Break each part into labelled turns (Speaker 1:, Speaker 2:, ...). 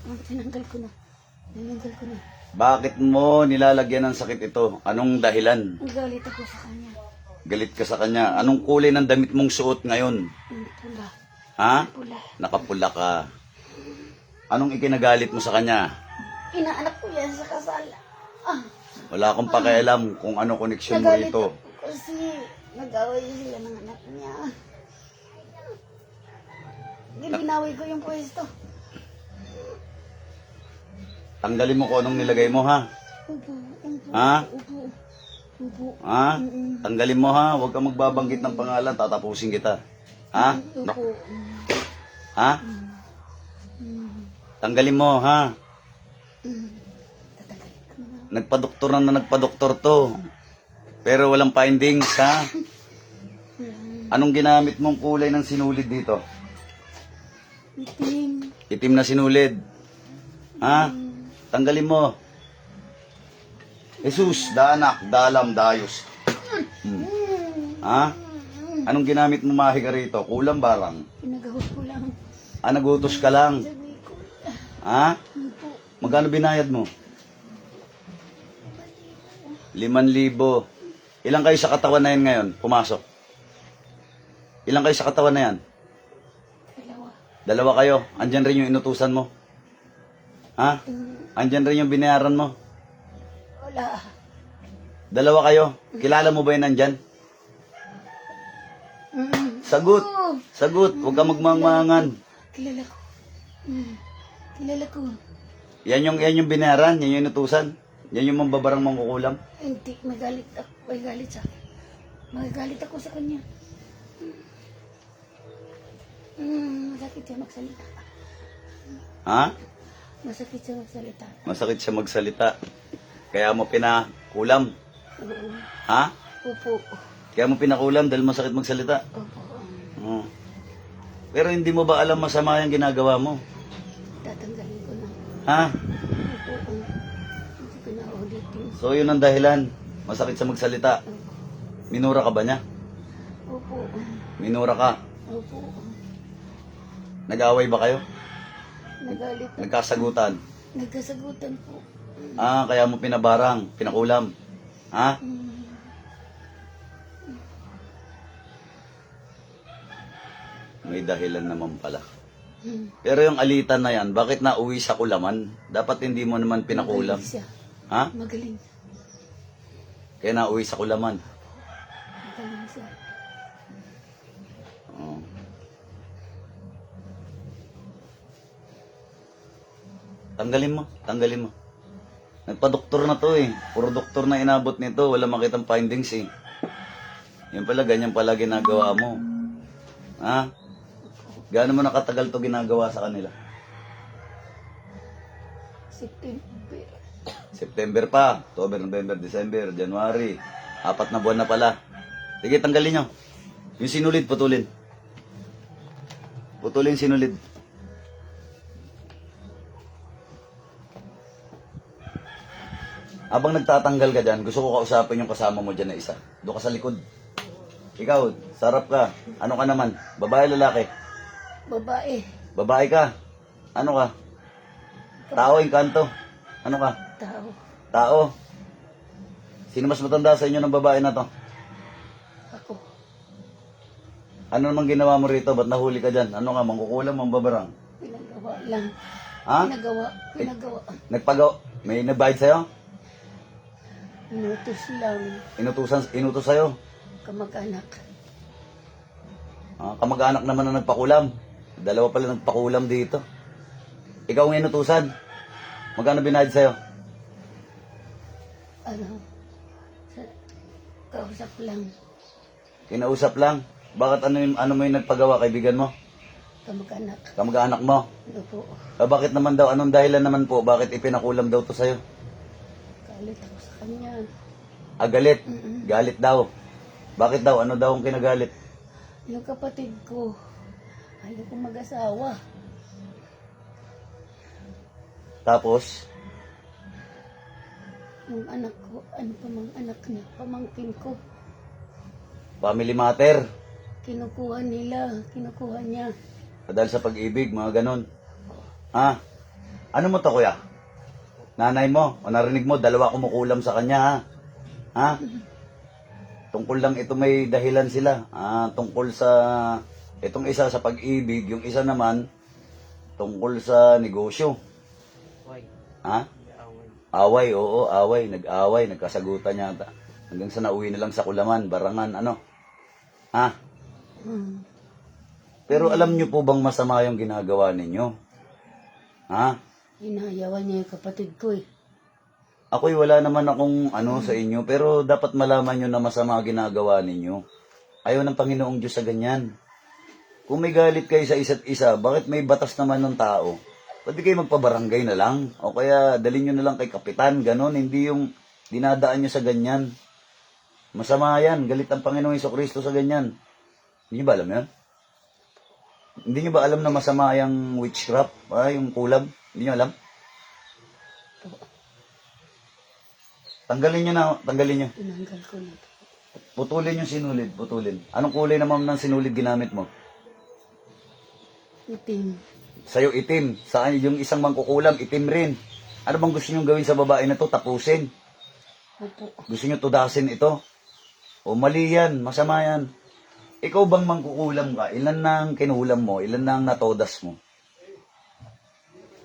Speaker 1: Tinanggal ko na. Tinanggal ko na.
Speaker 2: Bakit mo nilalagyan ng sakit ito? Anong dahilan?
Speaker 1: Galit ako sa kanya.
Speaker 2: Galit ka sa kanya. Anong kulay ng damit mong suot ngayon?
Speaker 1: Pula.
Speaker 2: Ha?
Speaker 1: Pula.
Speaker 2: Nakapula ka. Anong ikinagalit mo sa kanya?
Speaker 1: Inaanak ko yan sa kasal. Ah,
Speaker 2: Wala akong pakialam kung ano koneksyon mo
Speaker 1: nagalit
Speaker 2: rito.
Speaker 1: ako kasi nag-away sila ng anak niya. Ginaway ko yung pwesto.
Speaker 2: Tanggalin mo kung anong nilagay mo, ha?
Speaker 1: Upo, upo,
Speaker 2: Ha?
Speaker 1: upo, upo.
Speaker 2: Ha? Tanggalin mo, ha? Huwag kang magbabanggit ng pangalan, tatapusin kita. Ha?
Speaker 1: Upo.
Speaker 2: Ha? Tanggalin mo, ha? Nagpadoktor na nagpadoktor to. Pero walang findings, ha? Anong ginamit mong kulay ng sinulid dito?
Speaker 1: Itim.
Speaker 2: Itim na sinulid. Ha? Tanggalin mo. Jesus, daanak, dalam, dayos. Ha? Anong ginamit mo mahiga rito? Kulang barang.
Speaker 1: Pinagahos ko lang.
Speaker 2: Nagutos ka lang.
Speaker 1: Sabi ko.
Speaker 2: Ha?
Speaker 1: Upo.
Speaker 2: Magkano binayad mo? 5,000. Ilang kayo sa katawan na yan ngayon? Pumasok. Ilang kayo sa katawan na yan?
Speaker 1: Dalawa.
Speaker 2: Dalawa kayo. Andyan rin yung inutusan mo. Ha? Andyan rin yung binayaran mo.
Speaker 1: Wala.
Speaker 2: Dalawa kayo. Kilala mo ba yun nandyan? Sagot. Sagot. Huwag ka magmangmangan.
Speaker 1: Kilala ko. Kilala ko.
Speaker 2: Yan yung binayaran. Yan yung inutusan. Yan yung mambabarang mangkukulam.
Speaker 1: Hindi, magalit ako. May galit sa akin. Magagalit ako sa kanya. Masakit siya magsalita.
Speaker 2: Ha?
Speaker 1: Masakit siya magsalita.
Speaker 2: Masakit siya magsalita. Kaya mo pinakulam.
Speaker 1: Oo.
Speaker 2: Ha?
Speaker 1: Upo.
Speaker 2: Kaya mo pinakulam dahil masakit magsalita.
Speaker 1: Opo.
Speaker 2: Oo. Pero hindi mo ba alam masama yung ginagawa mo?
Speaker 1: Tatanggalin ko na.
Speaker 2: Ha?
Speaker 1: Opo. Hindi ko na auditin.
Speaker 2: So yun ang dahilan. Masakit sa magsalita. Minura ka ba niya?
Speaker 1: Opo.
Speaker 2: Minura ka.
Speaker 1: Opo.
Speaker 2: Nag-away ba kayo?
Speaker 1: Nagalit ako.
Speaker 2: Nagkasagutan?
Speaker 1: Nagkasagutan po.
Speaker 2: Kaya mo pinabarang, pinakulam. Ha? May dahilan naman pala. Pero yung alitan na yan, bakit nauwi sa kulaman? Dapat hindi mo naman pinakulam.
Speaker 1: Magaling siya.
Speaker 2: Ha?
Speaker 1: Magaling.
Speaker 2: Kaya nauwi sa kulaman.
Speaker 1: Magaling siya.
Speaker 2: Oo. Tanggalin mo, tanggalin mo. Nagpa-doktor na to eh. Puro doktor na inabot nito, wala makitang findings eh. Yan pala, ganyan pala ginagawa mo. Ha? Gaano mo nakatagal to ginagawa sa kanila?
Speaker 1: September.
Speaker 2: September pa, October, November, December, January. 4 na buwan na pala. Sige, tanggalin nyo. Yung sinulid, putulin. Putulin sinulid. Habang nagtatanggal ka dyan, gusto ko kausapin yung kasama mo dyan na isa. Doon ka sa likod. Ikaw, sarap ka. Ano ka naman? Babae, lalaki?
Speaker 1: Babae.
Speaker 2: Babae ka? Ano ka? Tao, engkanto? Ano ka?
Speaker 1: Tao.
Speaker 2: Tao? Sino mas matanda sa inyo ng babae na to?
Speaker 1: Ako.
Speaker 2: Ano namang ginawa mo rito? Ba't nahuli ka dyan? Ano ka? Mangkukulam, mambabarang?
Speaker 1: Pinagawa lang.
Speaker 2: Ha?
Speaker 1: Pinagawa. Pinagawa.
Speaker 2: Nagpagaw? May nabayad sa'yo?
Speaker 1: Inutos lang.
Speaker 2: Inutos sa'yo?
Speaker 1: Kamag-anak.
Speaker 2: Kamag-anak naman na nagpakulam. Dalawa pala nagpakulam dito. Ikaw ang inutusan. Magkano binayad sa'yo?
Speaker 1: Ano? Kausap lang.
Speaker 2: Kinausap lang. Bakit ano mo yung nagpagawa, kaibigan mo?
Speaker 1: Kamag-anak.
Speaker 2: Kamag-anak mo?
Speaker 1: Ano po?
Speaker 2: Bakit naman daw? Anong dahilan naman po? Bakit ipinakulam daw to sa'yo?
Speaker 1: Galit ako sa kanya.
Speaker 2: Galit. Galit daw. Bakit daw? Ano daw ang kinagalit?
Speaker 1: Yung kapatid ko, ayaw ko mag-asawa.
Speaker 2: Tapos,
Speaker 1: Yung anak ko, ano pa mang anak niya, pamangkin ko.
Speaker 2: family matter.
Speaker 1: Kinukuha nila, kinukuha niya.
Speaker 2: Dahil sa pag-ibig, mga ganon. Ha? Ano mo to, kuya? Nanay mo, o narinig mo, dalawa kumukulam sa kanya, ha? Ha? Tungkol lang ito, may dahilan sila. Tungkol sa, itong isa sa pag-ibig, yung isa naman, tungkol sa negosyo. Ha? Away, oo, away. Nag-away, nagkasagutan yata. Hanggang sa nauwi na lang sa kulaman, barangan, ano? Ha?
Speaker 1: Hmm.
Speaker 2: Pero alam niyo po bang masama yung ginagawa ninyo? Ha?
Speaker 1: Hinahayawan niya yung kapatid ko eh.
Speaker 2: Ako'y wala naman akong ano sa inyo, pero dapat malaman nyo na masama ginagawa ninyo. Ayaw ng Panginoong Diyos sa ganyan. Kung may galit kayo sa isa't isa, bakit may batas naman ng tao? Pwede kayo magpabarangay na lang, o kaya dalhin nyo na lang kay kapitan, ganon, hindi yung dinadaan nyo sa ganyan. Masama yan, galit ang Panginoong Jesucristo sa ganyan. Hindi nyo ba alam yan? Hindi nyo ba alam na masama yung witchcraft, yung kulab? Hindi nyo alam? Tanggalin nyo na, tanggalin nyo.
Speaker 1: Tinanggal ko na po.
Speaker 2: Putulin yung sinulid, putulin. Anong kulay naman ng sinulid ginamit mo?
Speaker 1: Itim.
Speaker 2: Sa'yo itim. Saan yung isang mangkukulam, itim rin. Ano bang gusto nyo gawin sa babae na to? Tapusin.
Speaker 1: Opo.
Speaker 2: Gusto nyo tudasin ito? O mali yan, masama yan. Ikaw bang mangkukulam ka? Ilan na ang kinulam mo? Ilan na ang natodas mo?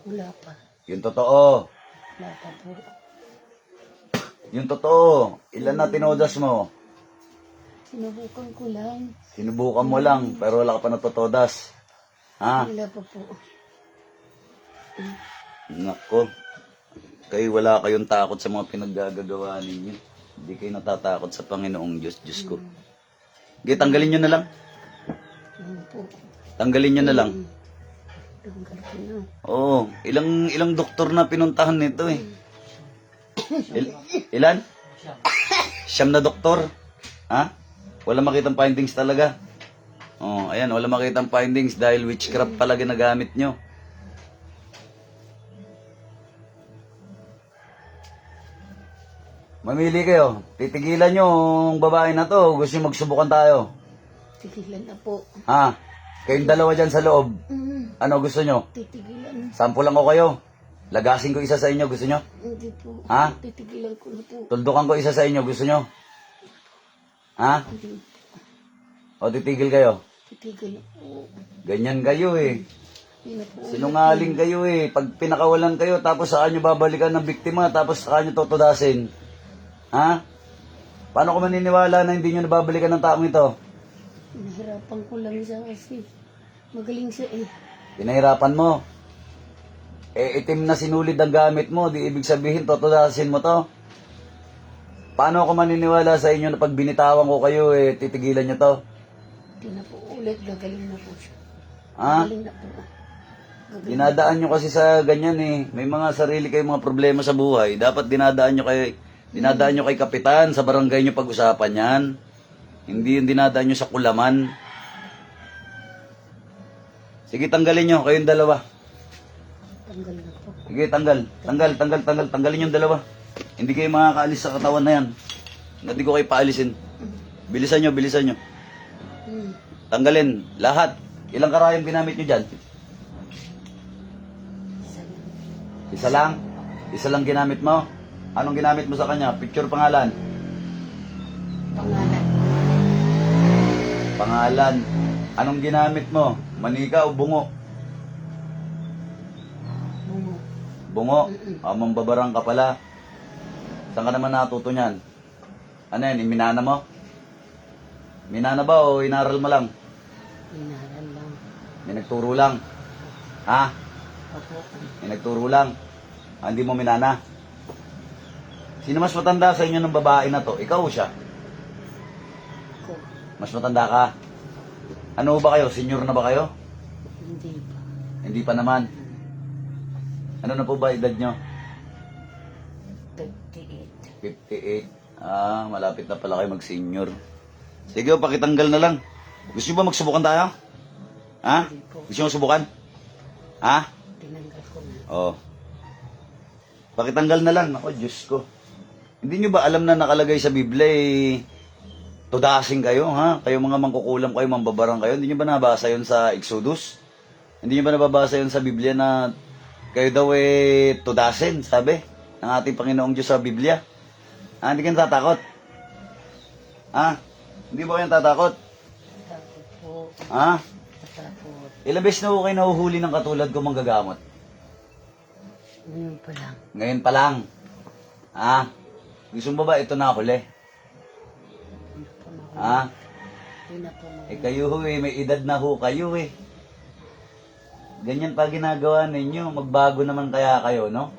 Speaker 1: Wala pa.
Speaker 2: Yung totoo.
Speaker 1: Wala pa po.
Speaker 2: Yung totoo. Ilan na tinodas mo?
Speaker 1: Sinubukan ko lang.
Speaker 2: Sinubukan mo lang, pero wala ka pa natotodas. Ha?
Speaker 1: Wala pa po.
Speaker 2: Nako. Kayo wala kayong takot sa mga pinaggagawa ninyo. Hindi kayo natatakot sa Panginoong Diyos. Diyos ko. Okay, tanggalin nyo na lang.
Speaker 1: Ano po.
Speaker 2: Tanggalin nyo na lang.
Speaker 1: Tanggal ko na.
Speaker 2: Oo. Ilang doktor na pinuntahan nito eh. Ilan? Siyam na doktor. Ha? Wala makitang findings talaga. Oh, ayan, wala makitang findings dahil witchcraft pala ginagamit nyo. Mamili kayo. Titigilan nyo ang babae na to. Gusto nyo magsubukan tayo.
Speaker 1: Tigilan na po.
Speaker 2: Ha? Kayong dalawa dyan sa loob. Ano gusto nyo?
Speaker 1: Titigilan.
Speaker 2: Sample lang ko kayo. Lagasin ko isa sa inyo. Gusto nyo?
Speaker 1: Hindi po.
Speaker 2: Ha?
Speaker 1: Titigilan ko na po.
Speaker 2: Tuldukan ko isa sa inyo. Gusto nyo? Ha?
Speaker 1: Hindi.
Speaker 2: O titigil kayo?
Speaker 1: Titigil na po.
Speaker 2: Ganyan kayo eh.
Speaker 1: Hindi na po.
Speaker 2: Sinungaling kayo eh. Pag pinakawalan kayo, tapos saan nyo babalikan ng biktima, tapos saan nyo tutudasin? Ha? Paano ko maniniwala na hindi nyo nababalikan ng taong ito?
Speaker 1: Nahirapan ko lang siya kasi magaling siya eh.
Speaker 2: Pinahirapan mo. Eh, itim na sinulid ang gamit mo, di ibig sabihin, tutudasin mo to. Paano ako maniniwala sa inyo na pag binitawan ko kayo, eh, titigilan nyo to?
Speaker 1: Hindi na po ulit. Gagaling na po siya.
Speaker 2: Ha?
Speaker 1: Gagaling na po. Gagaling.
Speaker 2: Dinadaan nyo kasi sa ganyan eh. May mga sarili kayong mga problema sa buhay. Dapat dinadaan nyo kay kapitan, sa barangay nyo pag-usapan yan. Hindi yung dinadaan nyo sa kulaman. Sige, tanggalin nyo, kayong dalawa.
Speaker 1: Tanggal na po.
Speaker 2: Sige, tanggalin yung dalawa. Hindi kayo makakaalis sa katawan na yan. Hindi ko kayo paalisin. Bilisan nyo. Tanggalin, lahat. Ilang karayong ginamit nyo dyan? Isa lang? Isa lang ginamit mo? Anong ginamit mo sa kanya? Picture, pangalan?
Speaker 1: Pangalan.
Speaker 2: Pangalan. Anong ginamit mo? Manika o bungo?
Speaker 1: Bungo.
Speaker 2: Bungo? Mambabarang ka pala. Saan ka naman natuto niyan? Ano yan, iminana mo? Minana ba o inaral mo lang?
Speaker 1: Inaral lang.
Speaker 2: May nagturo lang? Ha?
Speaker 1: Opo.
Speaker 2: May nagturo lang? Hindi mo minana? Sino mas matanda sa inyo ng babae na to? Ikaw o siya?
Speaker 1: Ko.
Speaker 2: Mas matanda ka? Ano ba kayo? Senior na ba kayo?
Speaker 1: Hindi pa.
Speaker 2: Hindi pa naman. Ano na po ba edad nyo?
Speaker 1: 58.
Speaker 2: 58. Malapit na pala kayo mag-senior. Sige, pakitanggal na lang. Gusto nyo ba magsubukan tayo? Ha?
Speaker 1: Hindi po.
Speaker 2: Gusto nyo subukan? Ha?
Speaker 1: Tinanggal ko na.
Speaker 2: Oo. Pakitanggal na lang. Ako, Diyos ko. Hindi nyo ba alam na nakalagay sa Biblia eh, tudasin kayo, ha? Kayo mga mangkukulam kayo, mambabarang kayo. Hindi nyo ba nabasa yun sa Exodus? Hindi nyo ba nababasa yun sa Biblia na kayo daw tudasin, sabi ng ating Panginoong Diyos sa Biblia. Hindi ka natatakot? Hindi ba kayo natatakot?
Speaker 1: Takot po. Takot.
Speaker 2: Ilang beses na ho kayo nahuhuli ng katulad ko manggagamot?
Speaker 1: Ngayon pa lang.
Speaker 2: Ngayon pa lang. Gusto mo ba ito na huli?
Speaker 1: Hindi na po mga.
Speaker 2: Kayo ho may edad na ho kayo Ganyan pa ginagawa ninyo, magbago naman kaya kayo, no?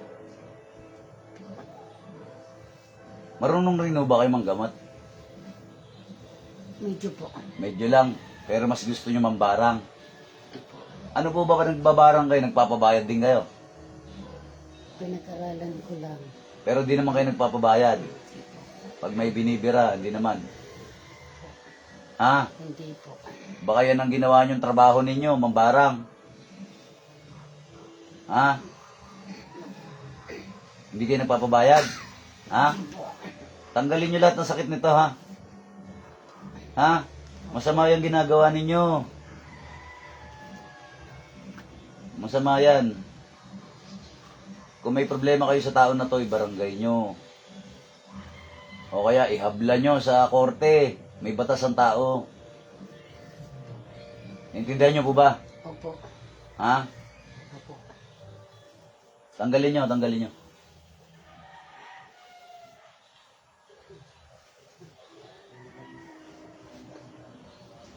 Speaker 2: Marunong rin ho ba kayo manggamot?
Speaker 1: Medyo po.
Speaker 2: Medyo lang, pero mas gusto nyo mambarang. Ano po ba nagbabarang kayo? Nagpapabayad din kayo?
Speaker 1: Pinag-aralan ko lang.
Speaker 2: Pero di naman kayo nagpapabayad. Pag may binibira, hindi naman.
Speaker 1: Hindi po.
Speaker 2: Baka yan ang ginawa nyong trabaho ninyo, mambarang. Hindi kayo nagpapabayad? Tanggalin nyo lahat ng sakit nito, Masama yung ginagawa ninyo. Masama yan. Kung may problema kayo sa tao na to, ibarangay nyo. O kaya ihabla nyo sa korte. May batas ang tao. Intindihan nyo po ba?
Speaker 1: Opo. Opo.
Speaker 2: Tanggalin nyo, tanggalin nyo.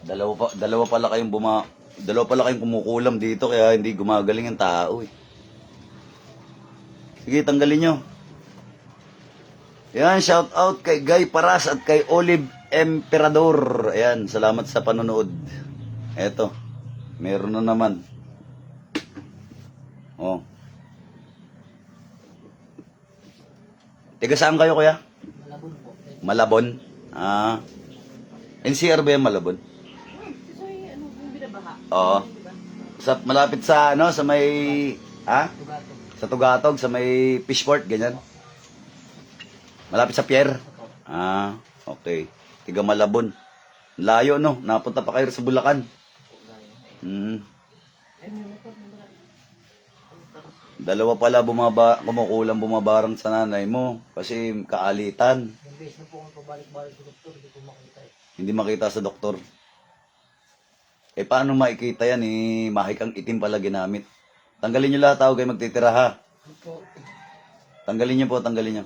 Speaker 2: Dalawa pala kayong kumukulam dito kaya hindi gumagaling ang tao Sige, tanggalin nyo. Yan, shout out kay Guy Paras at kay Olive Emperador. Ayan, salamat sa panonood. Eto, meron na naman. Tiga saan kayo, kuya?
Speaker 1: Malabon po.
Speaker 2: Malabon? NCR ba yung Malabon? Oo. Malapit sa sa may sa Tugatog, sa may Fishport, ganyan. Malapit sa pier. Okay. Tiga Malabon. Layo, no? Napunta pa kayo sa Bulacan. Dalawa pala kumukulang bumabarang sa nanay mo kasi kaalitan. Hindi makita sa doktor. Paano makikita yan? Mahikang itim pala ginamit. Tanggalin nyo lahat, kayo magtitira, ha? Tanggalin nyo po, tanggalin nyo.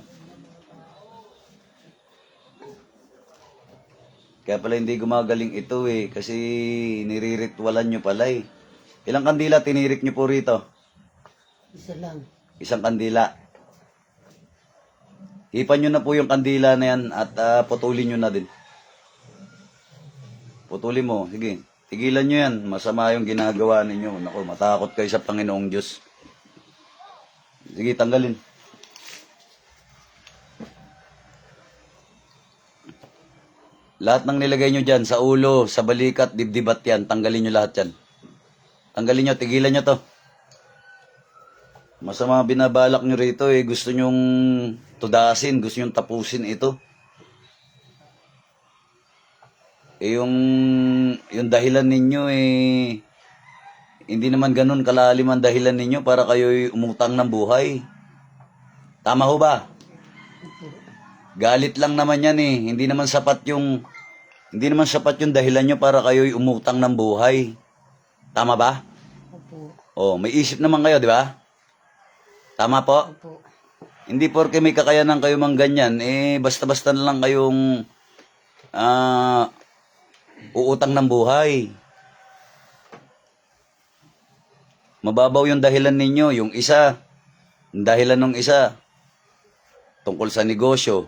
Speaker 2: Kaya pala hindi gumagaling ito kasi niriritwalan nyo pala Ilang kandila tinirik nyo po rito?
Speaker 1: Isa lang.
Speaker 2: Isang kandila. Hipan nyo na po yung kandila na yan at putulin nyo na din. Putulin mo, sige. Tigilan nyo yan. Masama yung ginagawa ninyo. Naku, matakot kayo sa Panginoong Diyos. Sige, tanggalin. Lahat ng nilagay nyo dyan, sa ulo, sa balikat, dibdibat yan. Tanggalin nyo lahat yan. Tanggalin nyo, tigilan nyo to. Masama binabalak nyo rito Gusto nyong tudasin, gusto nyong tapusin ito. Yung dahilan ninyo hindi naman ganun kalalim ang dahilan ninyo para kayo umutang ng buhay. Tama ho ba? Galit lang naman yan Hindi naman sapat yung dahilan nyo para kayo umutang ng buhay. Tama ba?
Speaker 1: Opo.
Speaker 2: May isip naman kayo, di ba? Tama po?
Speaker 1: Opo.
Speaker 2: Hindi porke may kakayanan kayo mang ganyan, basta-basta na lang kayong uutang ng buhay. Mababaw yung dahilan ninyo. Yung dahilan ng isa, tungkol sa negosyo.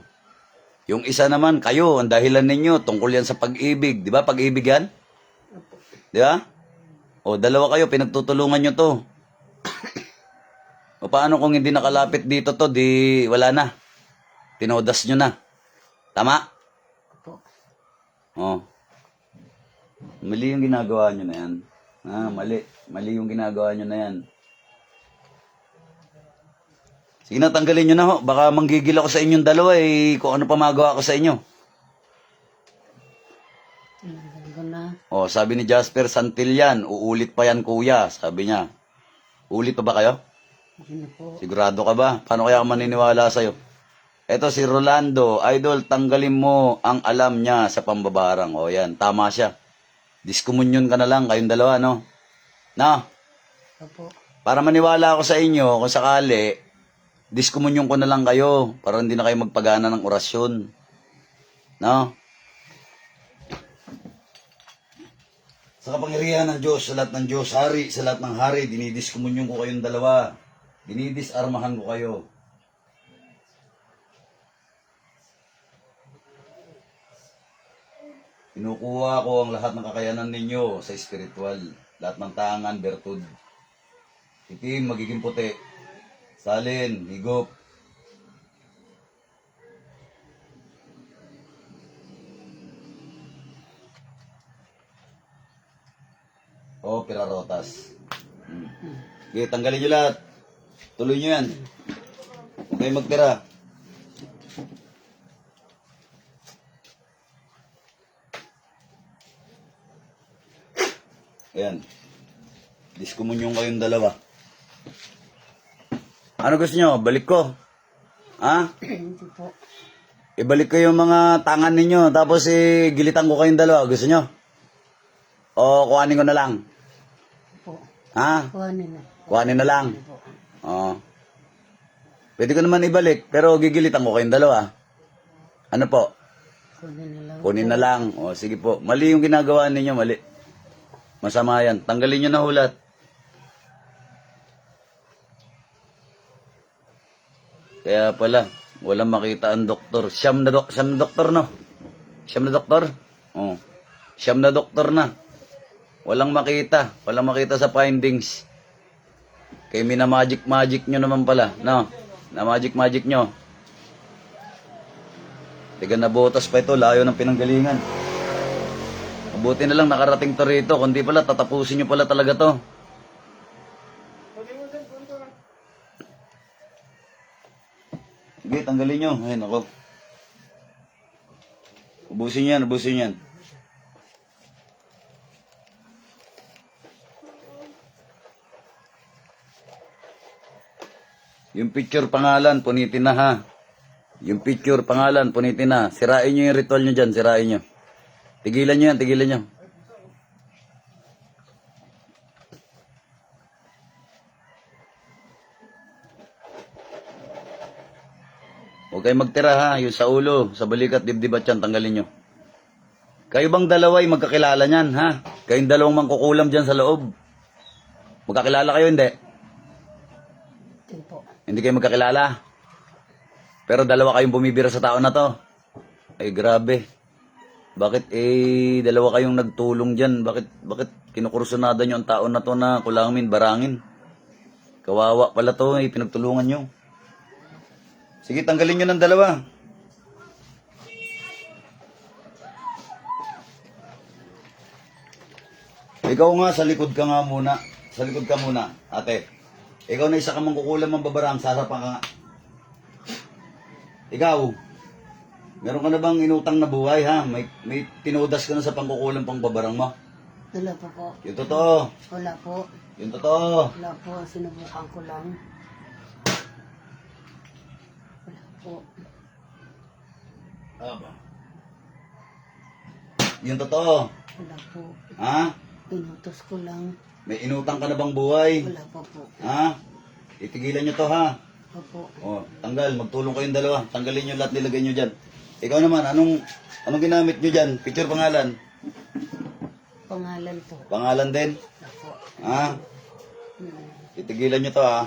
Speaker 2: Yung isa naman, kayo, ang dahilan ninyo, tungkol yan sa pag-ibig. Di ba? Pag-ibig yan? Di ba? Dalawa kayo, pinagtutulungan nyo to. Paano kung hindi nakalapit dito to, di wala na. Tinodas nyo na. Tama?
Speaker 1: Opo.
Speaker 2: Mali yung ginagawa nyo na yan. Mali. Mali yung ginagawa nyo na yan. Sige na, tanggalin nyo na ho. Baka manggigil ako sa inyong dalawa kung ano pa magawa ko sa inyo.
Speaker 1: Tanggalin ko na.
Speaker 2: Sabi ni Jasper Santillan, uulit pa yan kuya. Sabi niya. Ulit pa ba kayo?
Speaker 1: Okay na po.
Speaker 2: Sigurado ka ba? Paano kaya ako maniniwala sa'yo? Eto si Rolando, idol, tanggalin mo ang alam niya sa pambabarang. O yan, tama siya. Diskomunyon ka na lang, kayong dalawa, no? No?
Speaker 1: Opo.
Speaker 2: Para maniwala ako sa inyo, kung sakali, diskomunyon ko na lang kayo para hindi na kayo magpagana ng orasyon. No? Sa kapangyarihan ng Diyos, sa lahat ng Diyos, hari, sa lahat ng hari, dinidiskomunyon ko kayong dalawa. Dinidisarmahan ko kayo. Kinukuha ko ang lahat ng kakayanan ninyo sa spiritual. Lahat ng tangan, bertud. Itim, magiging puti. Salin, higop. O, pirarotas. Okay, tanggalin nyo lahat. Tuloy nyo yan. Huwag kayong magtira. Ayan. Diskomunyon kayong dalawa. Ano gusto nyo? Balik ko? Ha?
Speaker 1: Hindi po.
Speaker 2: Ibalik ko yung mga tangan ninyo, tapos gilitan ko kayong dalawa. Gusto nyo? O kuhanin ko na lang?
Speaker 1: Po.
Speaker 2: Ha?
Speaker 1: Kuhanin na.
Speaker 2: Kuhanin na lang?
Speaker 1: Po.
Speaker 2: Oo. Pwede ko naman ibalik, pero gigilitan ko kayong dalawa. Ano po?
Speaker 1: Kunin na lang.
Speaker 2: Kunin na lang. O sige po. Mali yung ginagawa ninyo, mali. Masama yan. Tanggalin nyo na hulat. Kaya pala, walang makita ang doktor. Siyam na doktor, no? Siyam na doktor? Oo. Siyam na doktor na. Walang makita. Walang makita sa findings. Kaya minamagic nyo naman pala, no? Na magic nyo. Tiga nabotas pa ito, layo ng pinanggalingan. Mabuti na lang nakarating to rito, kundi pala tatapusin nyo pala talaga to. Sige, tanggalin nyo. Ay, nako. Ubusin yan, ubusin yan. Yung picture pangalan, punitin na ha. Yung picture pangalan, punitin na. Sirain nyo yung ritual nyo dyan, sirain nyo. Tigilan nyo yan, tigilan nyo. Huwag kayong magtira ha, yung sa ulo, sa balikat, dibdib at yan, tanggalin nyo. Kayo bang dalawa ay magkakilala nyan, ha? Kayong dalawang mangkukulam dyan sa loob. Magkakilala kayo, hindi?
Speaker 1: Hindi po.
Speaker 2: Hindi kayo magkakilala. Pero dalawa kayong bumibira sa tao na to. Ay, grabe. Bakit dalawa kayong nagtulong dyan? Bakit kinukursunada nyo ang tao na to na kulangin, barangin? Kawawa pala to, pinagtulungan nyo. Sige, tanggalin nyo ng dalawa. Ikaw nga, sa likod ka nga muna. Sa likod ka muna, ate. Ikaw na isa ka mangkukulam ang babarang, sarapan ka nga. Ikaw, meron ka na bang inutang na buhay, ha? May tinudas ka na sa pangkukulam pang babarang mo?
Speaker 1: Wala po po.
Speaker 2: Yung totoo.
Speaker 1: Wala po.
Speaker 2: Yung totoo.
Speaker 1: Wala po. Sinubukan ko lang. Wala po.
Speaker 2: Aba. Yung totoo.
Speaker 1: Wala po.
Speaker 2: Ha?
Speaker 1: Inutos ko lang.
Speaker 2: May inutang ka na bang buhay?
Speaker 1: Wala po po.
Speaker 2: Ha? Itigilan nyo to, ha?
Speaker 1: Opo.
Speaker 2: O, tanggal. Magtulong kayong dalawa. Tanggalin nyo lahat, nilagay nyo dyan. Ikaw naman, anong ginamit nyo dyan? Picture pangalan?
Speaker 1: Pangalan po.
Speaker 2: Pangalan din?
Speaker 1: Wala po.
Speaker 2: Ha? Itigilan nyo to, ha?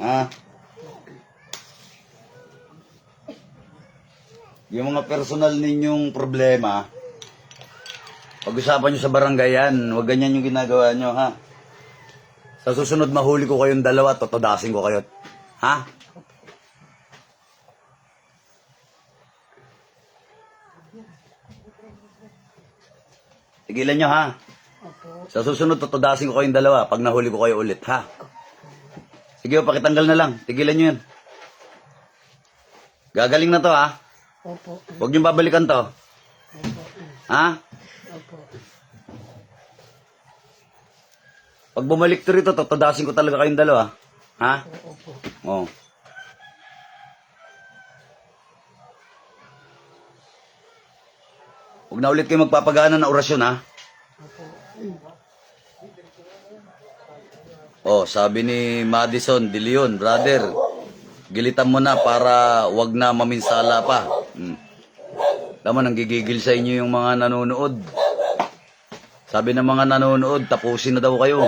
Speaker 2: Ha? Yung mga personal ninyong problema, pag-usapan nyo sa barangay yan. Huwag ganyan yung ginagawa nyo, ha? Sa susunod, mahuli ko kayong dalawa, totodasin ko kayo. Ha? Tigilan nyo, ha?
Speaker 1: Opo.
Speaker 2: Sa susunod, totodasin ko kayong dalawa pag nahuli ko kayo ulit, ha? Sige, pakitanggal na lang. Tigilan nyo yan. Gagaling na to, ha?
Speaker 1: Opo.
Speaker 2: Huwag nyo babalikan to.
Speaker 1: Opo.
Speaker 2: Ha?
Speaker 1: Opo.
Speaker 2: Pag bumalik to rito, totodasin ko talaga kayong dalawa. Ha?
Speaker 1: Opo.
Speaker 2: Oo. Huwag na ulit kayo magpapagana ng orasyon, ha?
Speaker 1: Opo.
Speaker 2: Oh, sabi ni Madison De Leon, brother, gilitan mo na para wag na maminsala pa. Tama, nanggigigil sa inyo yung mga nanonood. Sabi ng mga nanonood, tapusin na daw kayo.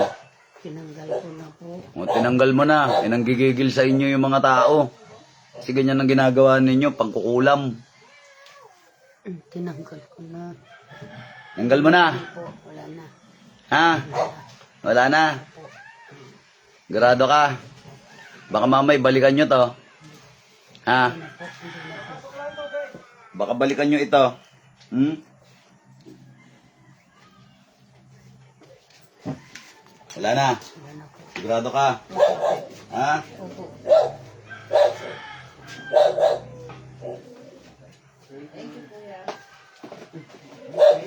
Speaker 1: Tinanggal ko na po.
Speaker 2: O, tinanggal mo na. Nanggigigil sa inyo yung mga tao. Kasi ganyan ang ginagawa ninyo, pangkukulam.
Speaker 1: Tinanggal ko na.
Speaker 2: Tanggal mo na.
Speaker 1: Po, wala na.
Speaker 2: Ha? Wala na. Grado ka. Baka mamay balikan nyo to. Ha? Baka balikan nyo ito. Wala na.
Speaker 1: Wala na po.
Speaker 2: Sigurado ka. Ha?
Speaker 1: Opo.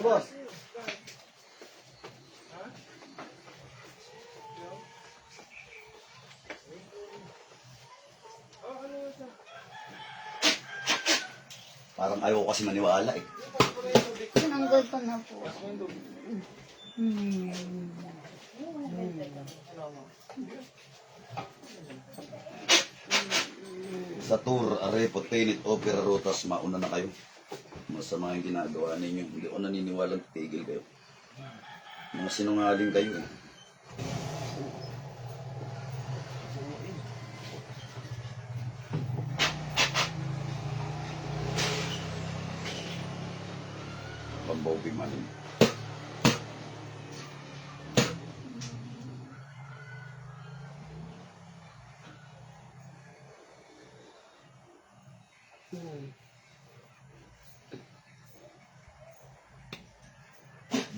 Speaker 2: Boss. Parang ayaw ko kasi maniwala eh.
Speaker 1: Tinanggal ko na po.
Speaker 2: Sa tour, Arepo, Tenit, Opera, Rotas, mauna na kayo. Masama yung ginagawa ninyo. Hindi ko naniniwalang titigil kayo. Mga sinungaling kayo eh. Pambobing maling.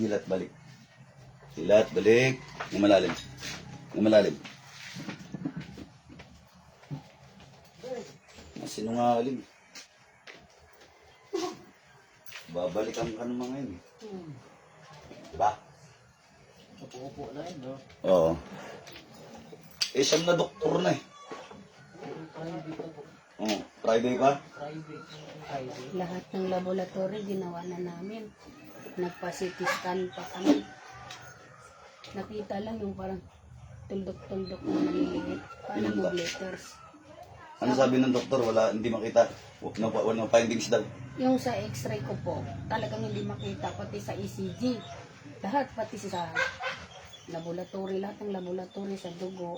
Speaker 2: Dilat balik. Dilat balik. Ng malalim. Ng malalim. Mga sinungaling. Babalikan ka ng mga yun. Diba?
Speaker 1: Opo na yun, no?
Speaker 2: Oo. Eh, siyam na doktor na eh. Oo. Friday pa?
Speaker 1: Lahat ng laboratory ginawa na namin. Nagpa-CT scan pa kami. Nakita lang yung parang tuldok-tuldok na naliliit. Parang
Speaker 2: Ilan ba?
Speaker 1: letters.
Speaker 2: Ano sabi ng doktor? Wala, hindi makita. Walang findings daw.
Speaker 1: Yung sa x-ray ko po, talagang hindi makita. Pati sa ECG. Lahat, pati sa laboratory. Lahat ng laboratory sa dugo.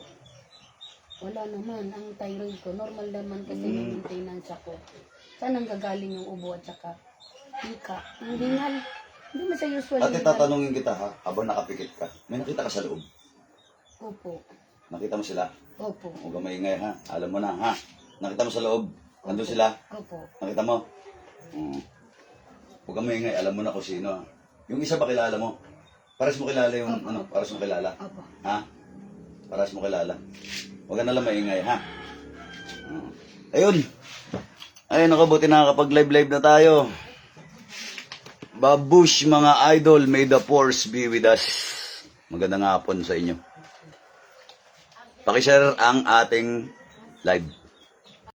Speaker 1: Wala naman. Ang thyroid ko, normal naman kasi yung maintenance ako. Saan ang gagaling yung ubo at saka hika? Ang hingal. Hindi mo sa usual
Speaker 2: Ate, tatanungin kita ha, habang nakapikit ka. May nakita ka sa loob?
Speaker 1: Opo.
Speaker 2: Nakita mo sila?
Speaker 1: Opo.
Speaker 2: Huwag kang maingay ha. Alam mo na ha. Nakita mo sa loob? Nandun sila?
Speaker 1: Opo.
Speaker 2: Nakita mo? Huwag kang maingay. Alam mo na kung sino ha. Yung isa ba kilala mo? Pares mo kilala yung ano? Pares mo kilala?
Speaker 1: Opo.
Speaker 2: Ha? Pares mo kilala? Huwag ka nalang maingay ha. Ayun. Ayun, nakabuti nakakapag-live na tayo. Babush mga idol, may the force be with us. Magandang hapon sa inyo. Pakishare ang ating live.